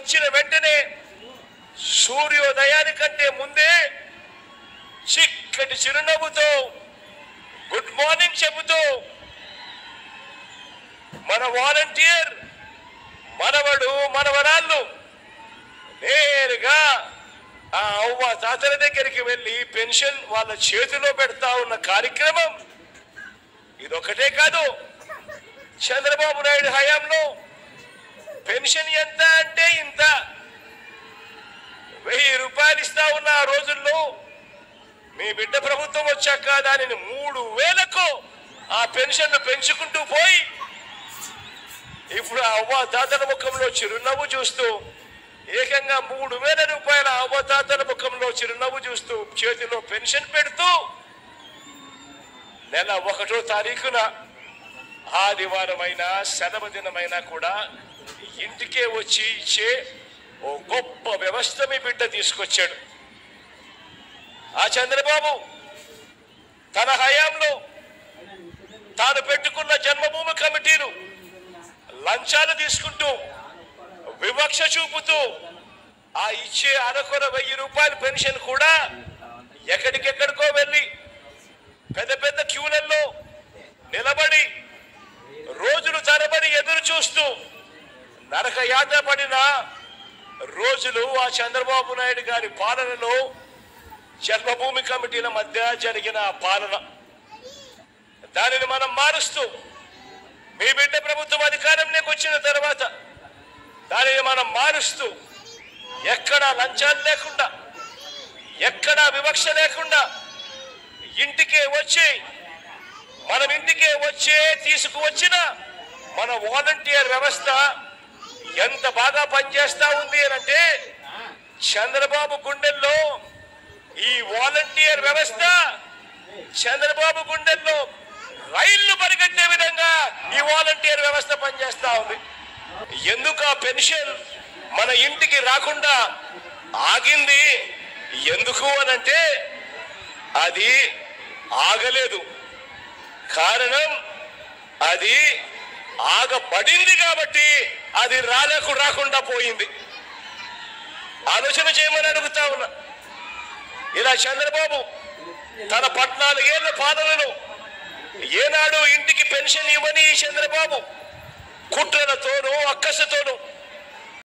వచ్చిన వెంటనే సూర్యోదయానికంటే ముందే చిక్కటి చిరునవ్వుతో గుడ్ మార్నింగ్ చెబుతూ మన వాలంటీర్ మనవడు మనవరాళ్ళు నేరుగా ఆ అవ్వ తాతల దగ్గరికి వెళ్ళి పెన్షన్ వాళ్ళ చేతిలో పెడతా ఉన్న కార్యక్రమం ఇదొకటే కాదు. చంద్రబాబు నాయుడు హయాంలో పెన్షన్ ఎంత అంటే ఇంత 1000 రూపాయలు ఇస్తా ఉన్న ఆ రోజుల్లో మీ బిడ్డ ప్రభుత్వం వచ్చాక దానిని 3000కు ఆ పెన్షన్ పెంచుకుంటూ పోయి ఇప్పుడు ఆ అవ్వ తాతల ముఖంలో చిరునవ్వు చూస్తూ ఏకంగా 3000 రూపాయల అవ్వ తాతల ముఖంలో చిరునవ్వు చూస్తూ చేతిలో పెన్షన్ పెడుతూ నెల 1వ తారీఖున ఆదివారమైనా సెలవు దినమైనా కూడా ఇంటికే వచ్చి ఇచ్చే ఓ గొప్ప వ్యవస్థ మీ బిడ్డ తీసుకొచ్చాడు. ఆ చంద్రబాబు తన హయాంలో తాను పెట్టుకున్న జన్మభూమి కమిటీలు లంచాలు తీసుకుంటూ వివక్ష చూపుతూ ఆ ఇచ్చే అరకొర 1000 రూపాయల పెన్షన్ కూడా ఎక్కడికెక్కడికో వెళ్ళి పెద్ద పెద్ద క్యూలల్లో నిలబడి రోజులు తరబడి ఎదురు చూస్తూ నరక యాత్ర పడిన రోజులు ఆ చంద్రబాబు నాయుడు గారి పాలనలో జన్మభూమి కమిటీల మధ్య జరిగిన పాలన. దానిని మనం మారుస్తూ మీ బిడ్డ ప్రభుత్వం అధికారంలోకి వచ్చిన తర్వాత దానిని మనం మారుస్తూ ఎక్కడా లంచాలు లేకుండా ఎక్కడా వివక్ష లేకుండా ఇంటికే వచ్చి మనం ఇంటికే వచ్చే తీసుకువచ్చిన మన వాలంటీర్ వ్యవస్థ ఎంత బాగా పనిచేస్తా ఉంది అంటే చంద్రబాబు గుండెల్లో ఈ వాలంటీర్ వ్యవస్థ చంద్రబాబు గుండెల్లో రైళ్లు పరిగెత్తే విధంగా ఈ వాలంటీర్ వ్యవస్థ పనిచేస్తా ఉంది. ఎందుకు ఆ పెన్షన్ మన ఇంటికి రాకుండా ఆగింది ఎందుకు అనంటే అది ఆగలేదు, కారణం అది ఆగబడింది కాబట్టి అది రాకుండా పోయింది. ఆలోచన చేయమని అడుగుతా ఉన్నా. ఇలా చంద్రబాబు తన 14 ఏళ్ల పాలనలో ఏనాడు ఇంటికి పెన్షన్ ఇవ్వని చంద్రబాబు కుట్రలతోనూ అక్కసతోనూ